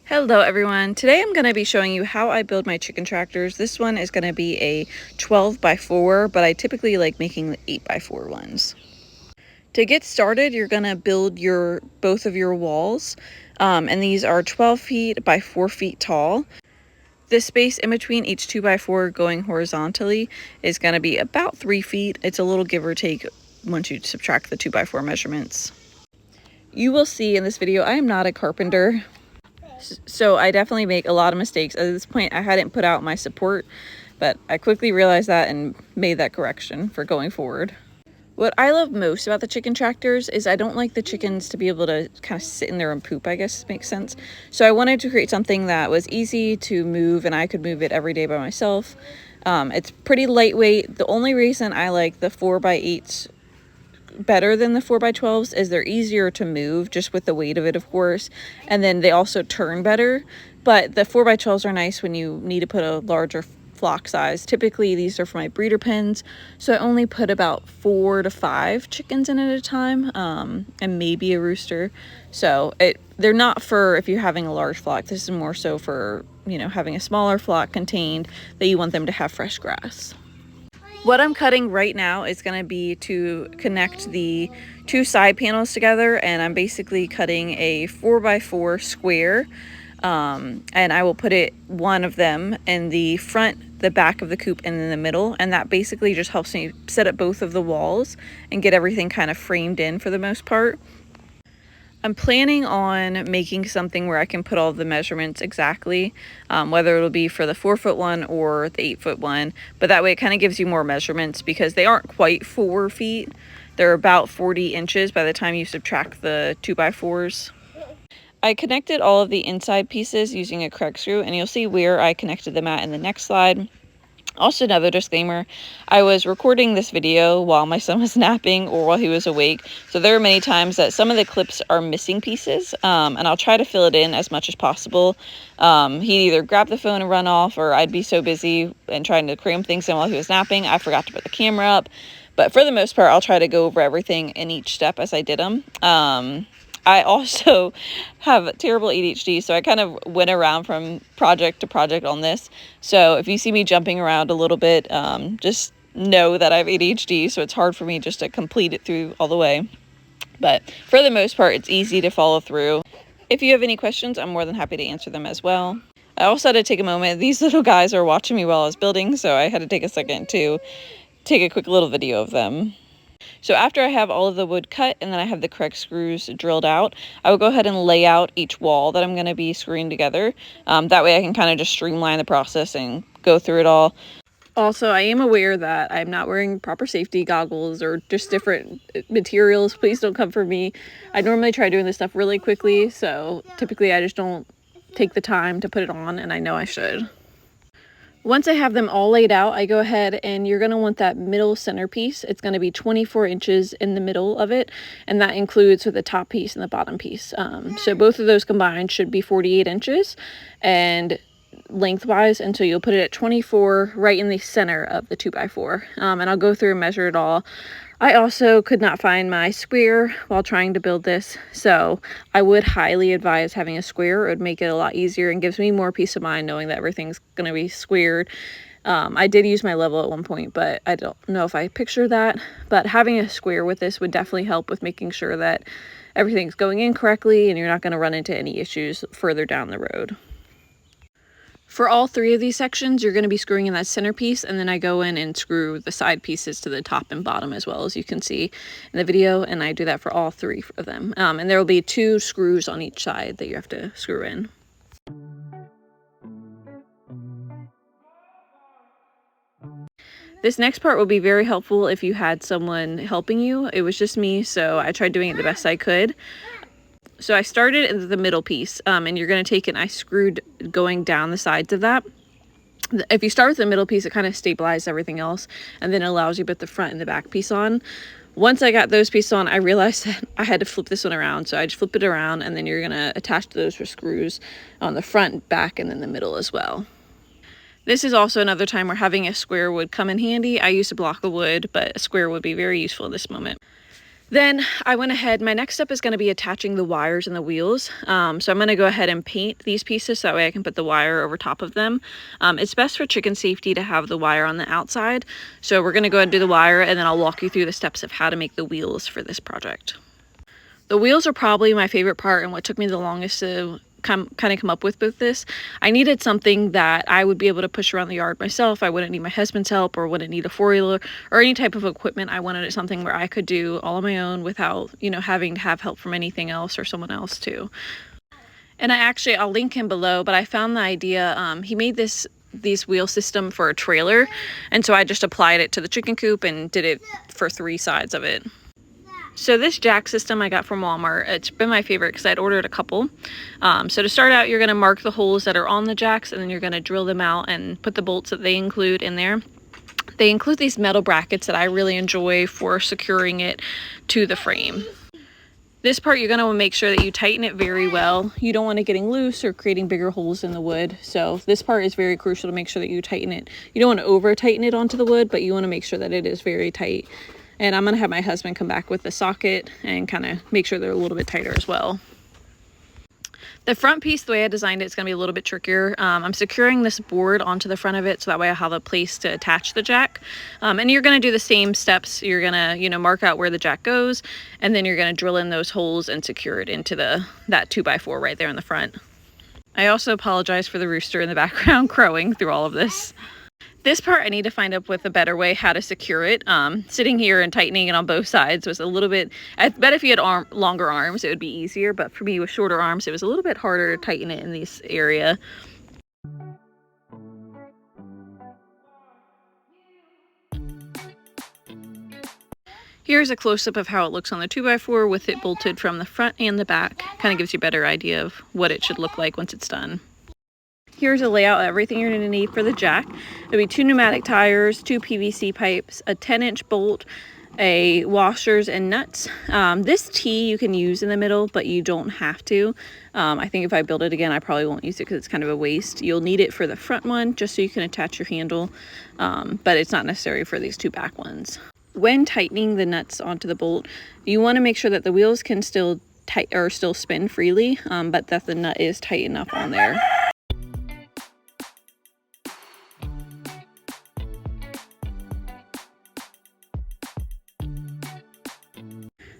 Hello everyone, today I'm going to be showing you how I build my chicken tractors. This one is going to be a 12 by 4, but I typically like making the 8 by 4 ones. To get started, you're going to build both of your walls, and these are 12 feet by 4 feet tall. The space in between each 2 by 4 going horizontally is going to be about 3 feet. It's a little give or take once you subtract the 2 by 4 measurements. You will see in this video I am not a carpenter, so I definitely make a lot of mistakes. At this point, I hadn't put out my support, but I quickly realized that and made that correction for going forward. What I love most about the chicken tractors is I don't like the chickens to be able to kind of sit in there and poop, I guess makes sense. So I wanted to create something that was easy to move and I could move it every day by myself. It's pretty lightweight. The only reason I like the 4x8s better than the 4x12s is they're easier to move, just with the weight of it, of course, and then they also turn better. But the 4x12s are nice when you need to put a larger flock size. Typically these are for my breeder pens, so I only put about 4 to 5 chickens in at a time, and maybe a rooster. So they're not for if you're having a large flock. This is more so for, you know, having a smaller flock contained that you want them to have fresh grass. What I'm cutting right now is going to be to connect the 2 side panels together, and I'm basically cutting a 4x4 square, and I will put one of them in the front, the back of the coop, and in the middle, and that basically just helps me set up both of the walls and get everything kind of framed in for the most part. I'm planning on making something where I can put all the measurements exactly, whether it'll be for the 4-foot one or the 8-foot one, but that way it kind of gives you more measurements because they aren't quite 4 feet. They're about 40 inches by the time you subtract the 2x4s. I connected all of the inside pieces using a Craig screw, and you'll see where I connected them at in the next slide. Also, another disclaimer, I was recording this video while my son was napping or while he was awake, so there are many times that some of the clips are missing pieces, and I'll try to fill it in as much as possible. He'd either grab the phone and run off, or I'd be so busy and trying to cram things in while he was napping, I forgot to put the camera up. But for the most part, I'll try to go over everything in each step as I did them. I also have terrible ADHD, so I kind of went around from project to project on this. So if you see me jumping around a little bit, just know that I have ADHD, so it's hard for me just to complete it through all the way. But for the most part, it's easy to follow through. If you have any questions, I'm more than happy to answer them as well. I also had to take a moment. These little guys are watching me while I was building, so I had to take a second to take a quick little video of them. So after I have all of the wood cut and then I have the correct screws drilled out, I will go ahead and lay out each wall that I'm going to be screwing together. That way I can kind of just streamline the process and go through it all. Also, I am aware that I'm not wearing proper safety goggles or just different materials. Please don't come for me. I normally try doing this stuff really quickly, so typically I just don't take the time to put it on, and I know I should. Once I have them all laid out, I go ahead and you're going to want that middle centerpiece. It's going to be 24 inches in the middle of it, and that includes with the top piece and the bottom piece. So both of those combined should be 48 inches and lengthwise, and so you'll put it at 24 right in the center of the 2x4. And I'll go through and measure it all. I also could not find my square while trying to build this, so I would highly advise having a square. It would make it a lot easier and gives me more peace of mind knowing that everything's going to be squared. I did use my level at one point, but I don't know if I picture that. But having a square with this would definitely help with making sure that everything's going in correctly and you're not going to run into any issues further down the road. For all 3 of these sections, you're going to be screwing in that centerpiece, and then I go in and screw the side pieces to the top and bottom as well, as you can see in the video, and I do that for all 3 of them. And there will be 2 screws on each side that you have to screw in. This next part will be very helpful if you had someone helping you. It was just me, so I tried doing it the best I could. So I started in the middle piece, and you're going to take it, and I screwed going down the sides of that. If you start with the middle piece, it kind of stabilizes everything else, and then it allows you to put the front and the back piece on. Once I got those pieces on, I realized that I had to flip this one around, so I just flip it around, and then you're going to attach those for screws on the front, back, and then the middle as well. This is also another time where having a square would come in handy. I used a block of wood, but a square would be very useful at this moment. Then I went ahead, my next step is going to be attaching the wires and the wheels. So I'm going to go ahead and paint these pieces so that way I can put the wire over top of them. It's best for chicken safety to have the wire on the outside. So we're going to go ahead and do the wire, and then I'll walk you through the steps of how to make the wheels for this project. The wheels are probably my favorite part and what took me the longest to come up with this. I needed something that I would be able to push around the yard myself. I wouldn't need my husband's help or wouldn't need a four-wheeler or any type of equipment. I wanted something where I could do all on my own without, you know, having to have help from anything else or someone else too. And I'll link him below, but I found the idea, he made these wheel system for a trailer, and so I just applied it to the chicken coop and did it for 3 sides of it. So this jack system I got from Walmart, it's been my favorite because I'd ordered a couple. So to start out, you're going to mark the holes that are on the jacks, and then you're going to drill them out and put the bolts that they include in there. They include these metal brackets that I really enjoy for securing it to the frame. This part, you're going to make sure that you tighten it very well. You don't want it getting loose or creating bigger holes in the wood. So this part is very crucial to make sure that you tighten it. You don't want to over tighten it onto the wood, but you want to make sure that it is very tight. And I'm going to have my husband come back with the socket and kind of make sure they're a little bit tighter as well. The front piece, the way I designed it, is going to be a little bit trickier. I'm securing this board onto the front of it so that way I have a place to attach the jack. And you're going to do the same steps. You're going to, you know, mark out where the jack goes, and then you're going to drill in those holes and secure it into that 2x4 right there in the front. I also apologize for the rooster in the background crowing through all of this. This part I need to find up with a better way how to secure it. Sitting here and tightening it on both sides was a little bit, I bet if you had longer arms it would be easier, but for me with shorter arms it was a little bit harder to tighten it in this area. Here's a close-up of how it looks on the 2x4 with it bolted from the front and the back. Kind of gives you a better idea of what it should look like once it's done. Here's a layout of everything you're going to need for the jack. There'll be 2 pneumatic tires, 2 PVC pipes, a 10-inch bolt, a washers and nuts. This T you can use in the middle, but you don't have to. I think if I build it again, I probably won't use it because it's kind of a waste. You'll need it for the front one just so you can attach your handle, but it's not necessary for these 2 back ones. When tightening the nuts onto the bolt, you want to make sure that the wheels can still spin freely, but that the nut is tight enough on there.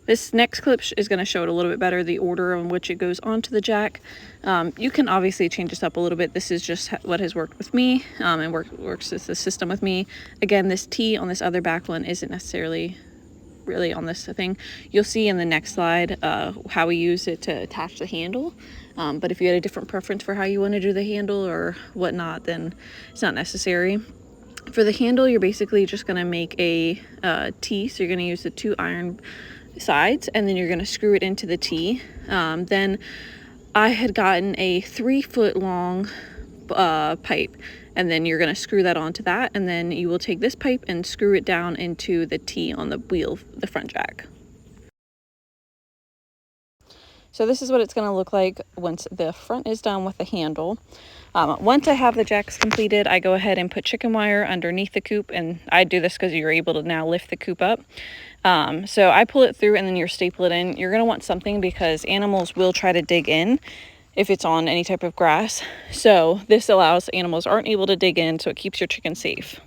This next clip is going to show it a little bit better, the order in which it goes onto the jack. You can obviously change this up a little bit. This is just what has worked with me and works as the system with me. Again, this T on this other back one isn't necessarily really on this thing. You'll see in the next slide how we use it to attach the handle. But if you had a different preference for how you want to do the handle or whatnot, then it's not necessary. For the handle, you're basically just going to make a T. So you're going to use the 2 iron sides, and then you're going to screw it into the T. Then I had gotten a 3-foot long pipe, and then you're going to screw that onto that, and then you will take this pipe and screw it down into the T on the wheel, the front jack. So this is what it's going to look like once the front is done with the handle. Once I have the jacks completed, I go ahead and put chicken wire underneath the coop, and I do this because you're able to now lift the coop up. So I pull it through and then you staple it in. You're going to want something because animals will try to dig in if it's on any type of grass. So this allows animals aren't able to dig in, so it keeps your chicken safe.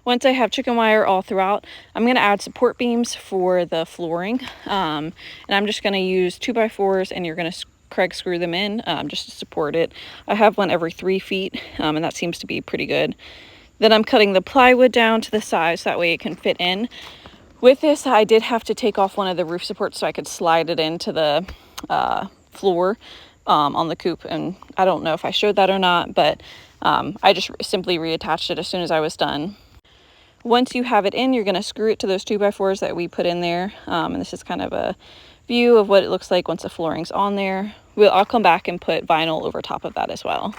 Once I have chicken wire all throughout, I'm going to add support beams for the flooring. And I'm just going to use 2x4s, and you're going to Craig screw them in just to support it. I have one every 3 feet, and that seems to be pretty good. Then I'm cutting the plywood down to the size so that way it can fit in. With this, I did have to take off one of the roof supports so I could slide it into the floor on the coop, and I don't know if I showed that or not, but I just simply reattached it as soon as I was done. Once you have it in, you're going to screw it to those 2x4s that we put in there, and this is kind of a view of what it looks like once the flooring's on there. I'll come back and put vinyl over top of that as well.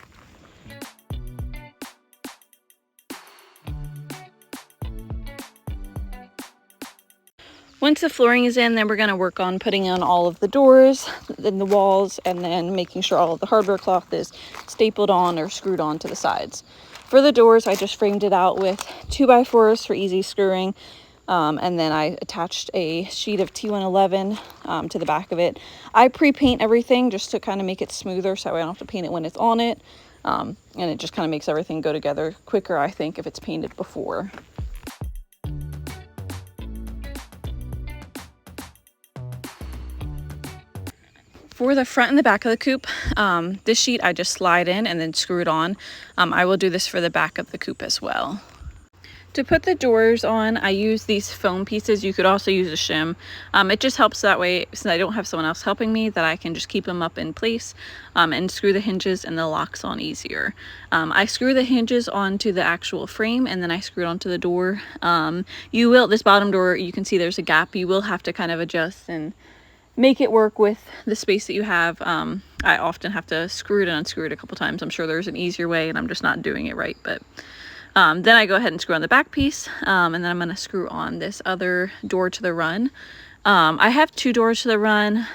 Once the flooring is in, then we're going to work on putting on all of the doors and the walls, and then making sure all of the hardware cloth is stapled on or screwed on to the sides. For the doors, I just framed it out with 2x4s for easy screwing. And then I attached a sheet of T111 to the back of it. I pre-paint everything just to kind of make it smoother so I don't have to paint it when it's on it. And it just kind of makes everything go together quicker, I think, if it's painted before. For the front and the back of the coop, this sheet I just slide in and then screw it on. I will do this for the back of the coop as well. To put the doors on, I use these foam pieces. You could also use a shim. It just helps that way, since I don't have someone else helping me, that I can just keep them up in place and screw the hinges and the locks on easier. I screw the hinges onto the actual frame and then I screw it onto the door. This bottom door, you can see there's a gap. You will have to kind of adjust and make it work with the space that you have. I often have to screw it and unscrew it a couple times. I'm sure there's an easier way and I'm just not doing it right, but then I go ahead and screw on the back piece, and then I'm going to screw on this other door to the run. I have 2 doors to the run.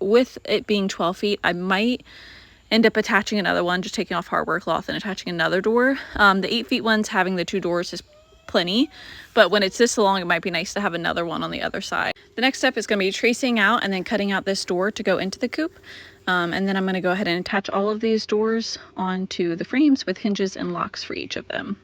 With it being 12 feet, I might end up attaching another one, just taking off hardware cloth and attaching another door. The 8 feet ones, having the 2 doors is plenty, but when it's this long, it might be nice to have another one on the other side. The next step is going to be tracing out and then cutting out this door to go into the coop. And then I'm going to go ahead and attach all of these doors onto the frames with hinges and locks for each of them.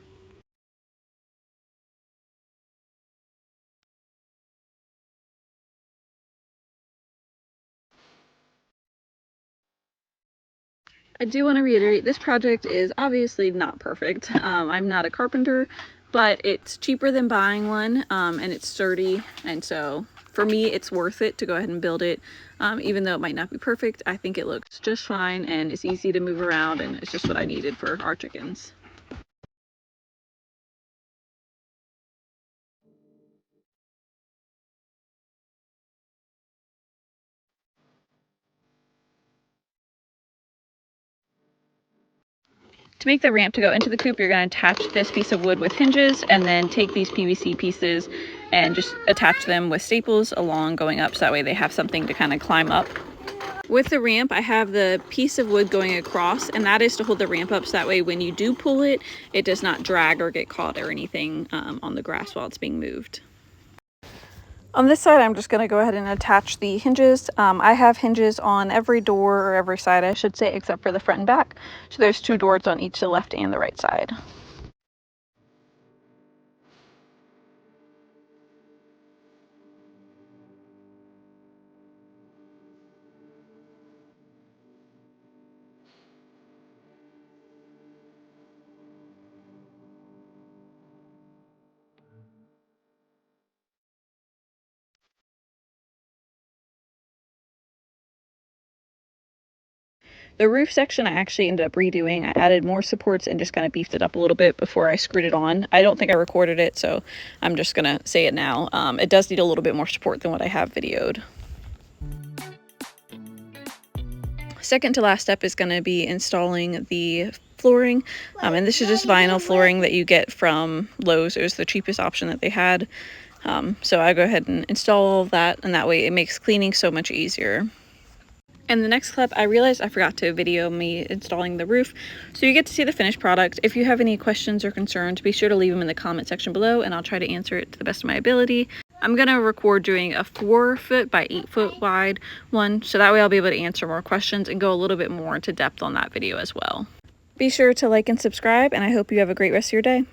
I do want to reiterate, this project is obviously not perfect. I'm not a carpenter, but it's cheaper than buying one, and it's sturdy, and so for me it's worth it to go ahead and build it. Even though it might not be perfect, I think it looks just fine and it's easy to move around, and it's just what I needed for our chickens. To make the ramp to go into the coop, you're going to attach this piece of wood with hinges and then take these PVC pieces and just attach them with staples along going up, so that way they have something to kind of climb up. With the ramp, I have the piece of wood going across, and that is to hold the ramp up so that way when you do pull it, it does not drag or get caught or anything on the grass while it's being moved. On this side, I'm just going to go ahead and attach the hinges. I have hinges on every door, or every side I should say, except for the front and back. So there's 2 doors on each, the left and the right side. The roof section I actually ended up redoing. I added more supports and just kind of beefed it up a little bit before I screwed it on. I don't think I recorded it, so I'm just gonna say it now. It does need a little bit more support than what I have videoed. Second to last step is going to be installing the flooring, and this is just vinyl flooring that you get from Lowe's. It was the cheapest option that they had, so I go ahead and install all of that, and that way it makes cleaning so much easier. In the next clip, I realized I forgot to video me installing the roof, so you get to see the finished product. If you have any questions or concerns, be sure to leave them in the comment section below, and I'll try to answer it to the best of my ability. I'm going to record doing a 4 foot by 8 foot wide one, so that way I'll be able to answer more questions and go a little bit more into depth on that video as well. Be sure to like and subscribe, and I hope you have a great rest of your day.